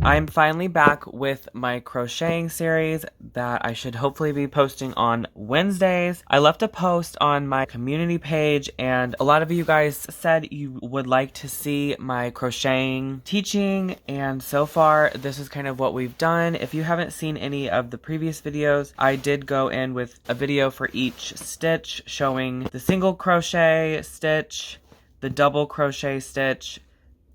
I'm finally back with my crocheting series that I should hopefully be posting on Wednesdays. I left a post on my community page and a lot of you guys said you would like to see my crocheting teaching, and so far this is kind of what we've done. If you haven't seen any of the previous videos, I did go in with a video for each stitch showing the single crochet stitch, the double crochet stitch,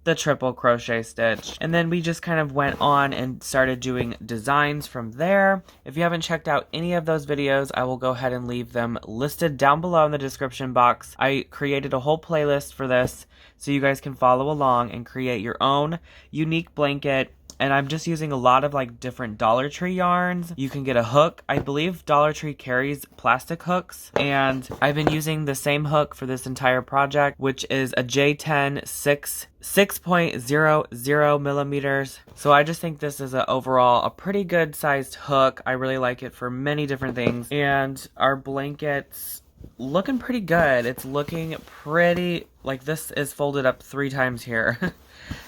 the triple crochet stitch, and then we just kind of went on and started doing designs from there. If you haven't checked out any of those videos, I will go ahead and leave them listed down below in the description box. I created a whole playlist for this so you guys can follow along and create your own unique blanket. And I'm just using a lot of like different Dollar Tree yarns. You can get a hook. I believe Dollar Tree carries plastic hooks. And I've been using the same hook for this entire project, which is a J10 6.00 millimeters. So I just think this is overall a pretty good sized hook. I really like it for many different things. And our blanket's looking pretty good. It's looking pretty, like this is folded up 3 times here.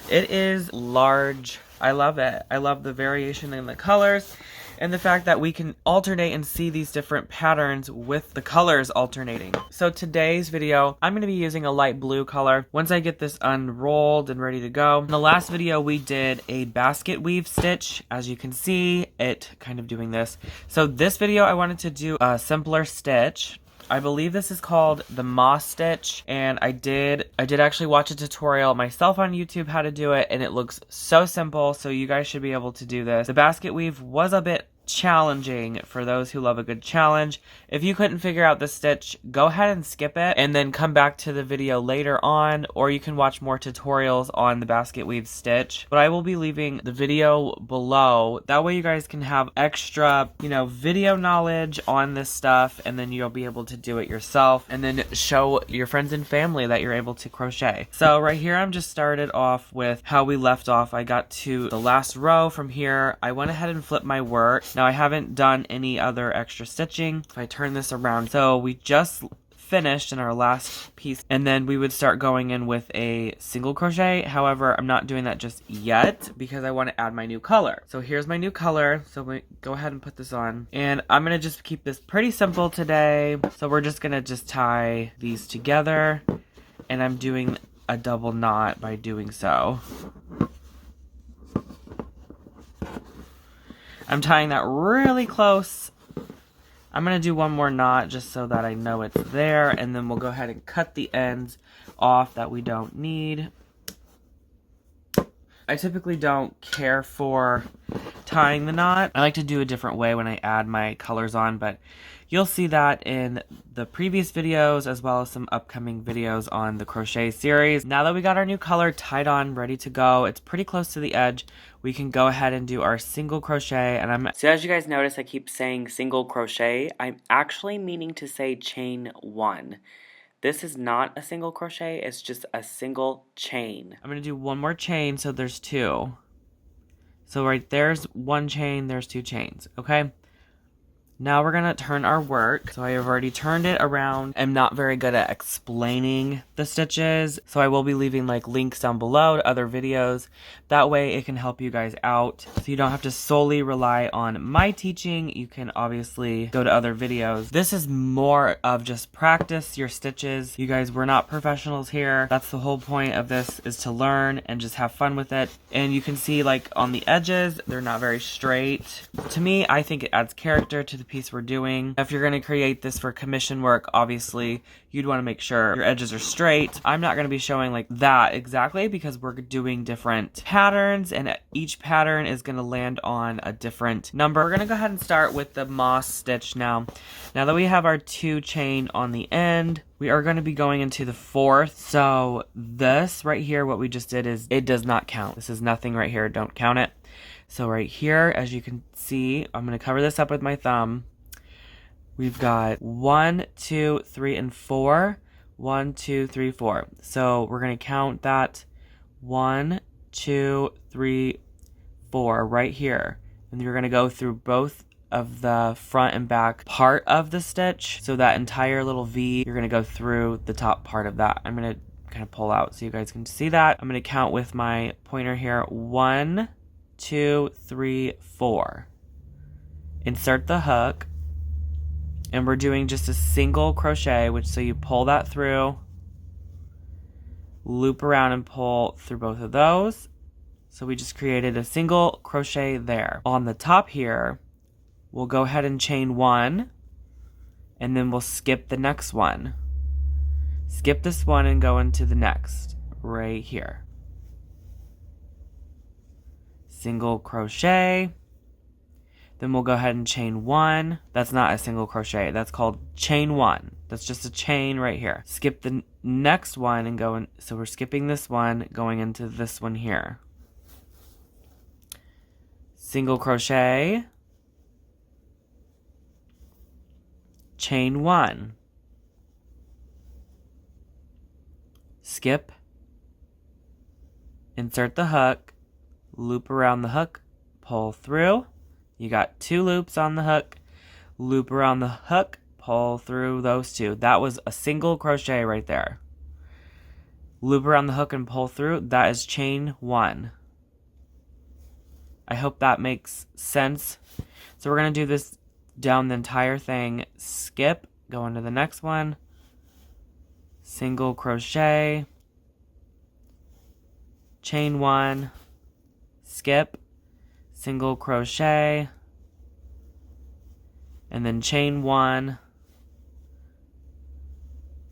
It is large. I love it. I love the variation in the colors and the fact that we can alternate and see these different patterns with the colors alternating. So today's video, I'm going to be using a light blue color once I get this unrolled and ready to go. In the last video, we did a basket weave stitch. As you can see, it kind of doing this. So this video, I wanted to do a simpler stitch. I believe this is called the moss stitch, and I did actually watch a tutorial myself on YouTube how to do it, and it looks so simple, so you guys should be able to do this. The basket weave was a bit challenging for those who love a good challenge. If you couldn't figure out the stitch, go ahead and skip it and then come back to the video later on, or you can watch more tutorials on the basket weave stitch. But I will be leaving the video below. That way you guys can have extra, video knowledge on this stuff, and then you'll be able to do it yourself and then show your friends and family that you're able to crochet. So right here, I'm just started off with how we left off. I got to the last row from here. I went ahead and flipped my work. Now I haven't done any other extra stitching. If I turn this around, so we just finished in our last piece, and then we would start going in with a single crochet. However, I'm not doing that just yet because I want to add my new color. So here's my new color. So we go ahead and put this on, and I'm gonna just keep this pretty simple today. So we're just gonna tie these together, and I'm doing a double knot by doing so. I'm tying that really close. I'm going to do one more knot just so that I know it's there, and then we'll go ahead and cut the ends off that we don't need. I typically don't care for tying the knot. I like to do a different way when I add my colors on, but you'll see that in the previous videos as well as some upcoming videos on the crochet series. Now that we got our new color tied on, ready to go, it's pretty close to the edge, we can go ahead and do our single crochet. And so as you guys notice, I keep saying single crochet. I'm actually meaning to say chain 1. This is not a single crochet, it's just a single chain. I'm going to do one more chain, so there's 2. So right there's 1 chain, there's 2 chains, okay? Now we're going to turn our work. So I have already turned it around. I'm not very good at explaining the stitches, so I will be leaving links down below to other videos. That way it can help you guys out. So you don't have to solely rely on my teaching. You can obviously go to other videos. This is more of just practice your stitches. You guys, we're not professionals here. That's the whole point of this, is to learn and just have fun with it. And you can see on the edges, they're not very straight. To me, I think it adds character to the piece we're doing. If you're going to create this for commission work, obviously you'd want to make sure your edges are straight. I'm not going to be showing that exactly because we're doing different patterns, and each pattern is going to land on a different number. We're going to go ahead and start with the moss stitch now. Now that we have our 2 chain on the end, we are going to be going into the 4th. So this right here, what we just did is, it does not count. This is nothing right here. Don't count it. So right here, as you can see, I'm going to cover this up with my thumb. We've got 1, 2, 3, and 4. 1, 2, 3, 4. So we're going to count that 1, 2, 3, 4 right here. And you're going to go through both of the front and back part of the stitch. So that entire little V, you're going to go through the top part of that. I'm going to kind of pull out so you guys can see that. I'm going to count with my pointer here. 1, 2, 3, 4. Insert the hook, and we're doing just a single crochet, which so you pull that through, loop around and pull through both of those. So we just created a single crochet there. On the top here, we'll go ahead and chain 1, and then we'll skip the next one. Skip this one and go into the next, right here. Single crochet. Then we'll go ahead and chain 1. That's not a single crochet. That's called chain 1. That's just a chain right here. Skip the next one and go in. So we're skipping this one, going into this one here. Single crochet. Chain 1. Skip. Insert the hook. Loop around the hook. Pull through. You got 2 loops on the hook, loop around the hook, pull through those 2. That was a single crochet right there. Loop around the hook and pull through. That is chain 1. I hope that makes sense. So we're going to do this down the entire thing. Skip, go into the next one. Single crochet. Chain 1. Skip. Single crochet, and then chain 1.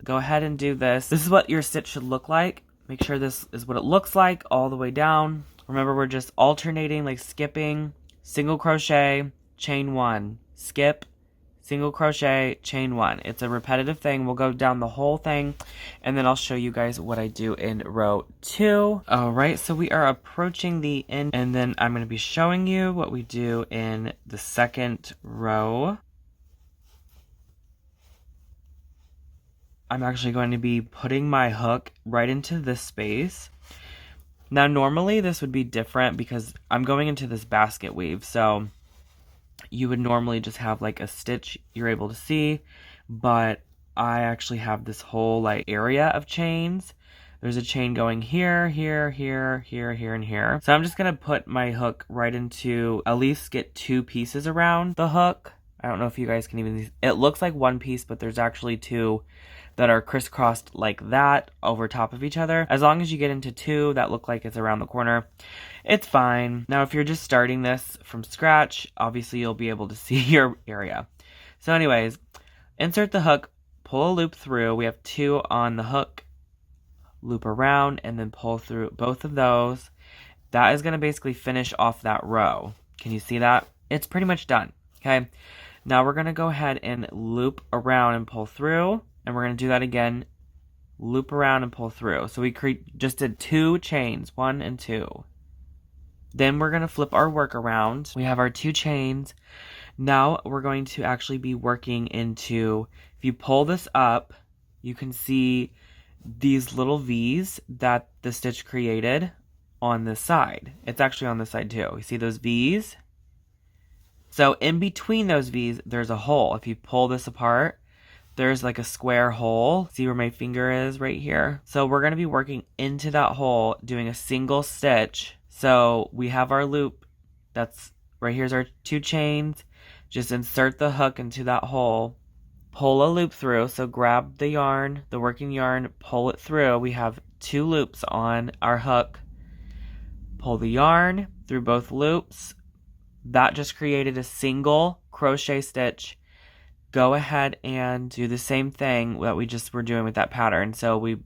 Go ahead and do this. This is what your stitch should look like. Make sure this is what it looks like all the way down. Remember, we're just alternating, like skipping, single crochet, chain 1, skip, single crochet, chain 1. It's a repetitive thing. We'll go down the whole thing, and then I'll show you guys what I do in row 2. Alright, so we are approaching the end, and then I'm going to be showing you what we do in the second row. I'm actually going to be putting my hook right into this space. Now, normally this would be different because I'm going into this basket weave, so you would normally just have like a stitch you're able to see, but I actually have this whole like area of chains. There's a chain going here, here, here, here, here, and here. So I'm just gonna put my hook right into, at least get 2 pieces around the hook. I don't know if you guys can even, it looks like 1 piece, but there's actually 2 that are crisscrossed like that over top of each other. As long as you get into 2 that look like it's around the corner, it's fine. Now, if you're just starting this from scratch, obviously you'll be able to see your area. So anyways, insert the hook, pull a loop through. We have 2 on the hook, loop around, and then pull through both of those. That is going to basically finish off that row. Can you see that? It's pretty much done. Okay. Now we're going to go ahead and loop around and pull through. And we're going to do that again, loop around and pull through. So we just did 2 chains, 1 and 2. Then we're going to flip our work around. We have our 2 chains. Now we're going to actually be working into, if you pull this up, you can see these little V's that the stitch created on this side. It's actually on this side too. You see those V's? So in between those V's, there's a hole. If you pull this apart, there's like a square hole. See where my finger is right here? So we're going to be working into that hole, doing a single stitch. So we have our loop. That's right, here's our 2 chains. Just insert the hook into that hole. Pull a loop through. So grab the yarn, the working yarn, pull it through. We have 2 loops on our hook. Pull the yarn through both loops. That just created a single crochet stitch. Go ahead and do the same thing that we just were doing with that pattern. So we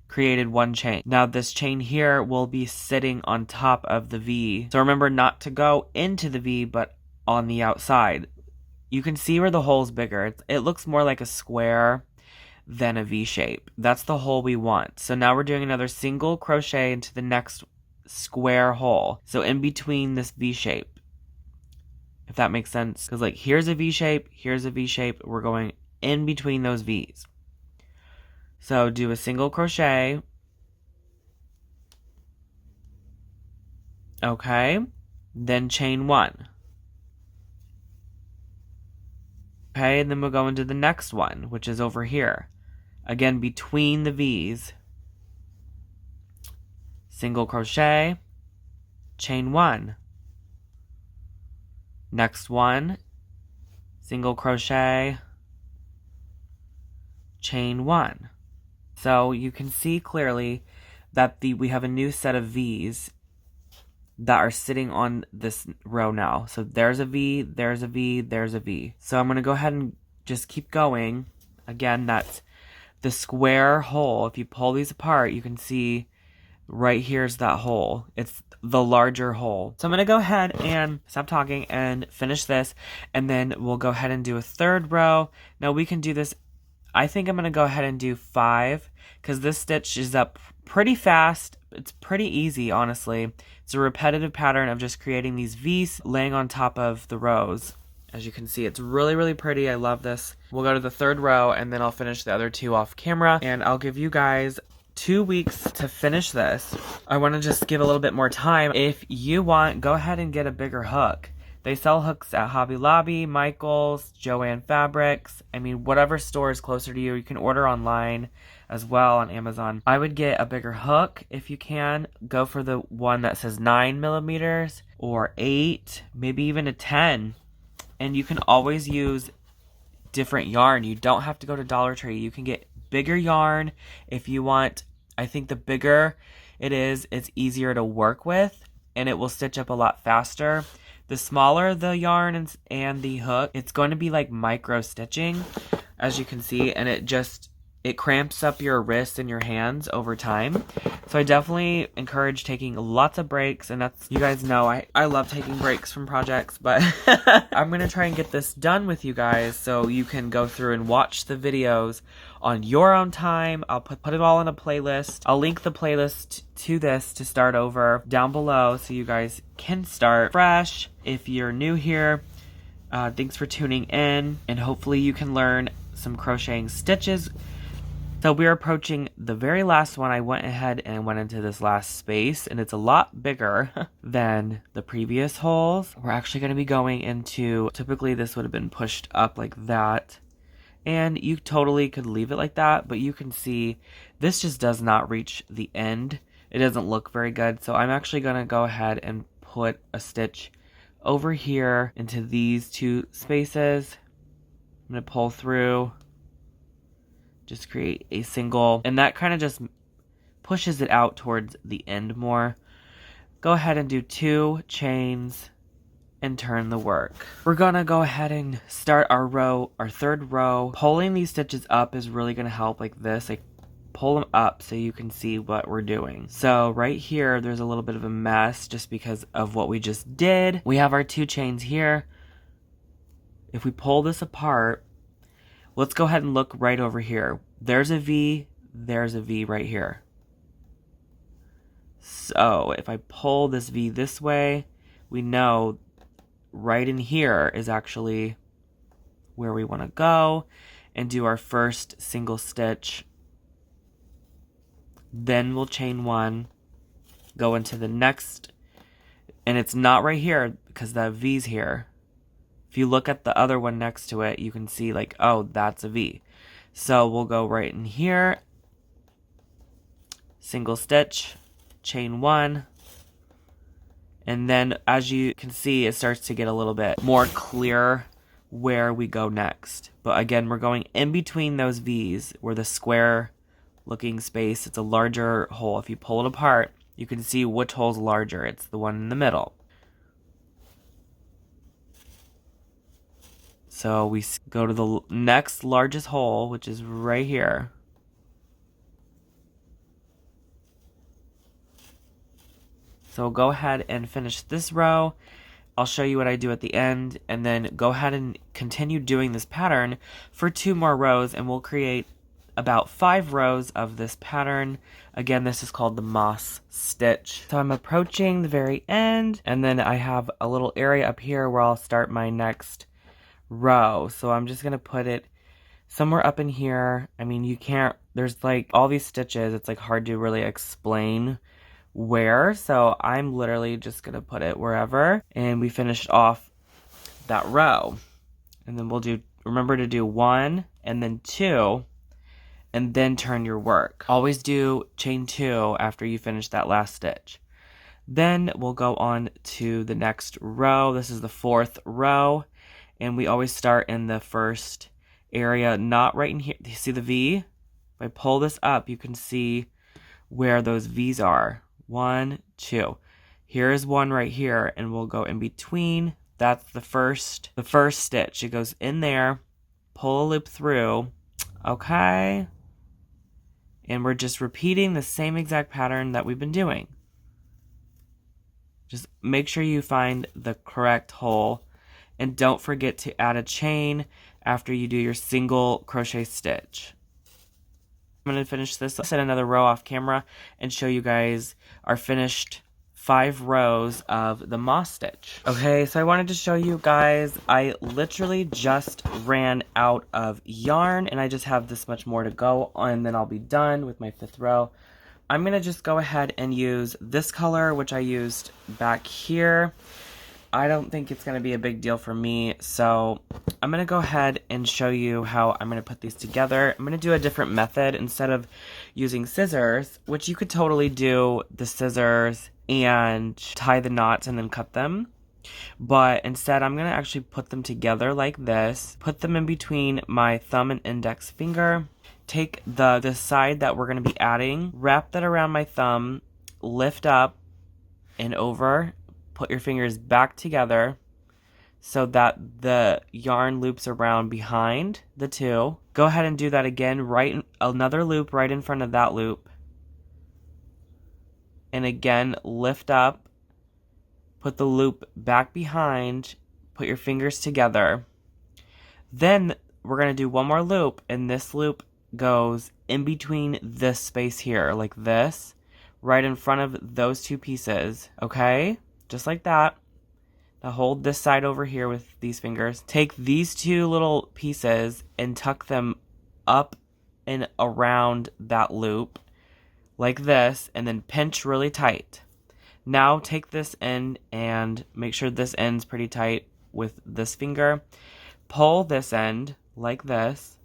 created 1 chain. Now this chain here will be sitting on top of the V. So remember not to go into the V, but on the outside. You can see where the hole's bigger. It looks more like a square than a V shape. That's the hole we want. So now we're doing another single crochet into the next square hole. So in between this V shape. If that makes sense. Because like here's a V shape, here's a V shape. We're going in between those V's. So do a single crochet. Okay. Then chain 1. Okay, and then we'll go into the next one, which is over here. Again, between the V's. Single crochet. Chain 1. Next one, single crochet, chain 1. So you can see clearly that we have a new set of V's that are sitting on this row now. So there's a V, there's a V, there's a V. So I'm going to go ahead and just keep going. Again, that's the square hole. If you pull these apart, you can see right here's that hole. It's the larger hole. So I'm going to go ahead and stop talking and finish this, and then we'll go ahead and do a third row. Now we can do this. I think I'm going to go ahead and do 5 because this stitch is up pretty fast. It's pretty easy, honestly. It's a repetitive pattern of just creating these V's laying on top of the rows. As you can see, it's really, really pretty. I love this. We'll go to the third row, and then I'll finish the other 2 off camera, and I'll give you guys 2 weeks to finish this. I want to just give a little bit more time. If you want, go ahead and get a bigger hook. They sell hooks at Hobby Lobby, Michael's, Joann Fabrics. I mean, whatever store is closer to you. You can order online as well on Amazon. I would get a bigger hook if you can. Go for the one that says 9 millimeters or 8, maybe even a 10. And you can always use different yarn. You don't have to go to Dollar Tree. You can get bigger yarn if you want. I think the bigger it is, it's easier to work with, and it will stitch up a lot faster. The smaller the yarn and the hook, it's going to be like micro stitching, as you can see, and it cramps up your wrists and your hands over time. So I definitely encourage taking lots of breaks, and that's, you guys know, I love taking breaks from projects, but I'm going to try and get this done with you guys so you can go through and watch the videos on your own time. I'll put it all in a playlist. I'll link the playlist to this to start over down below so you guys can start fresh. If you're new here, thanks for tuning in, and hopefully you can learn some crocheting stitches. So we're approaching the very last one. I went ahead and went into this last space, and it's a lot bigger than the previous holes. We're actually going to be going into, typically this would have been pushed up like that, and you totally could leave it like that, but you can see this just does not reach the end. It doesn't look very good, so I'm actually going to go ahead and put a stitch over here into these 2 spaces. I'm going to pull through, just create a single, and that kind of just pushes it out towards the end more. Go ahead and do 2 chains and turn the work. We're gonna go ahead and start our row, our third row. Pulling these stitches up is really gonna help, like this. Like, pull them up so you can see what we're doing. So right here, there's a little bit of a mess just because of what we just did. We have our 2 chains here. If we pull this apart, let's go ahead and look right over here. There's a V right here. So if I pull this V this way, we know right in here is actually where we want to go and do our first single stitch. Then we'll chain 1, go into the next, and it's not right here because the V's here. If you look at the other one next to it, you can see like, oh, that's a V. So we'll go right in here, single stitch, chain 1, and then as you can see, it starts to get a little bit more clear where we go next. But again, we're going in between those V's where the square looking space, it's a larger hole. If you pull it apart, you can see which hole's larger. It's the one in the middle. So we go to the next largest hole, which is right here. So go ahead and finish this row. I'll show you what I do at the end, and then go ahead and continue doing this pattern for 2 more rows, and we'll create about 5 rows of this pattern. Again, this is called the moss stitch. So I'm approaching the very end, and then I have a little area up here where I'll start my next row. So I'm just going to put it somewhere up in here. I mean, you can't, there's like all these stitches, it's like hard to really explain where, so I'm literally just going to put it wherever, and we finished off that row. And then we'll do, remember to do 1 and then 2 and then turn your work. Always do chain 2 after you finish that last stitch. Then we'll go on to the next row. This is the 4th row, and we always start in the first area, not right in here. You see the V? If I pull this up, you can see where those V's are. 1, 2. Here is one right here, and we'll go in between. That's the first stitch. It goes in there, pull a loop through, okay? And we're just repeating the same exact pattern that we've been doing. Just make sure you find the correct hole, and don't forget to add a chain after you do your single crochet stitch. I'm going to finish this, set another row off camera, and show you guys our finished 5 rows of the moss stitch. Okay, so I wanted to show you guys, I literally just ran out of yarn, and I just have this much more to go, and then I'll be done with my 5th row. I'm going to just go ahead and use this color, which I used back here. I don't think it's going to be a big deal for me, so I'm going to go ahead and show you how I'm going to put these together. I'm going to do a different method instead of using scissors, which you could totally do the scissors and tie the knots and then cut them. But instead, I'm going to actually put them together like this, put them in between my thumb and index finger, take the side that we're going to be adding, wrap that around my thumb, lift up and over, put your fingers back together so that the yarn loops around behind the two. Go ahead and do that again, another loop right in front of that loop. And again, lift up, put the loop back behind, put your fingers together. Then we're going to do one more loop, and this loop goes in between this space here, like this, right in front of those two pieces, okay? Just like that. Now hold this side over here with these fingers. Take these two little pieces and tuck them up and around that loop, like this, and then pinch really tight. Now take this end and make sure this end's pretty tight with this finger. Pull this end like this,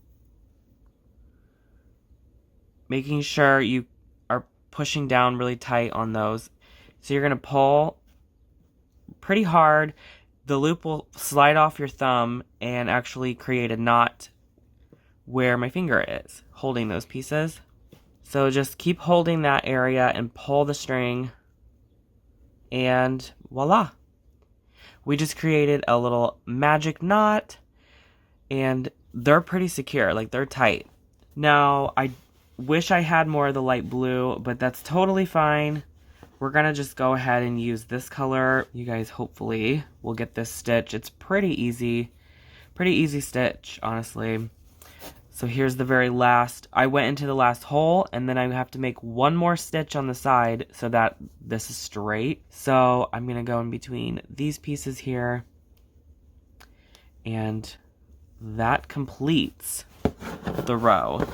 making sure you are pushing down really tight on those. So you're going to pull pretty hard. The loop will slide off your thumb and actually create a knot where my finger is, holding those pieces. So just keep holding that area and pull the string, and voila. We just created a little magic knot, and they're pretty secure, like they're tight. Now, I wish I had more of the light blue, but that's totally fine. We're going to just go ahead and use this color. You guys hopefully will get this stitch. It's pretty easy stitch, honestly. So here's the very last. I went into the last hole, and then I have to make one more stitch on the side so that this is straight. So I'm going to go in between these pieces here, and that completes the row.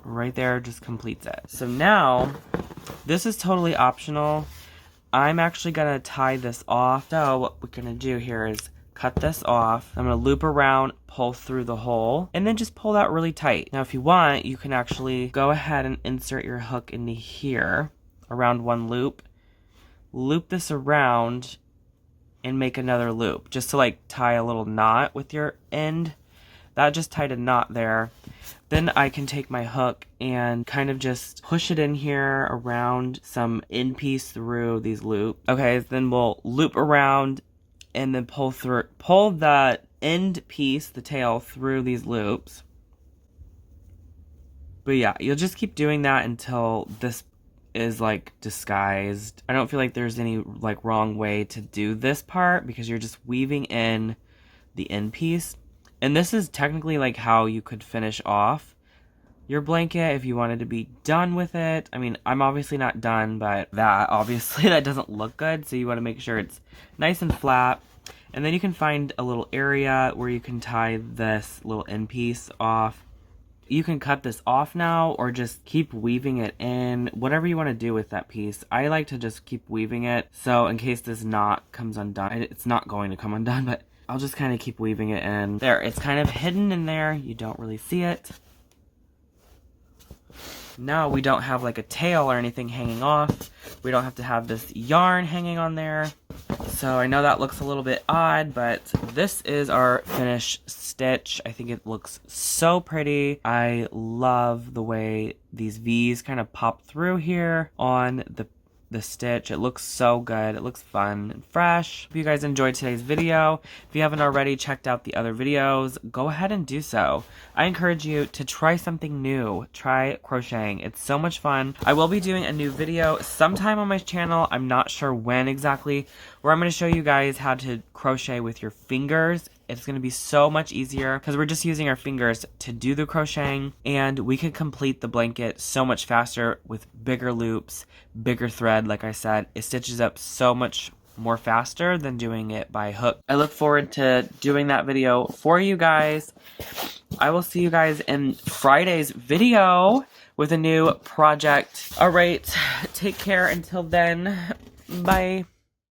Right there just completes it. So now, this is totally optional. I'm actually going to tie this off. So what we're going to do here is cut this off. I'm going to loop around, pull through the hole, and then just pull that really tight. Now if you want, you can actually go ahead and insert your hook into here around one loop. Loop this around and make another loop just to like tie a little knot with your end. That just tied a knot there. Then I can take my hook and kind of just push it in here around some end piece through these loops. Okay, then we'll loop around and then pull the end piece, the tail, through these loops. But yeah, you'll just keep doing that until this is like disguised. I don't feel like there's any like wrong way to do this part because you're just weaving in the end piece. And this is technically like how you could finish off your blanket if you wanted to be done with it. I mean, I'm obviously not done, but that doesn't look good. So you want to make sure it's nice and flat. And then you can find a little area where you can tie this little end piece off. You can cut this off now or just keep weaving it in, whatever you want to do with that piece. I like to just keep weaving it. So in case this knot comes undone, it's not going to come undone, but I'll just kind of keep weaving it in. There, it's kind of hidden in there. You don't really see it. Now we don't have like a tail or anything hanging off. We don't have to have this yarn hanging on there. So I know that looks a little bit odd, but this is our finished stitch. I think it looks so pretty. I love the way these V's kind of pop through here on the stitch. It looks so good. It looks fun and fresh. If you guys enjoyed today's video, if you haven't already checked out the other videos, go ahead and do so. I encourage you to try something new. Try crocheting. It's so much fun. I will be doing a new video sometime on my channel. I'm not sure when exactly, where I'm going to show you guys how to crochet with your fingers. It's going to be so much easier because we're just using our fingers to do the crocheting, and we can complete the blanket so much faster with bigger loops, bigger thread. Like I said, it stitches up so much more faster than doing it by hook. I look forward to doing that video for you guys. I will see you guys in Friday's video with a new project. All right, take care until then. Bye.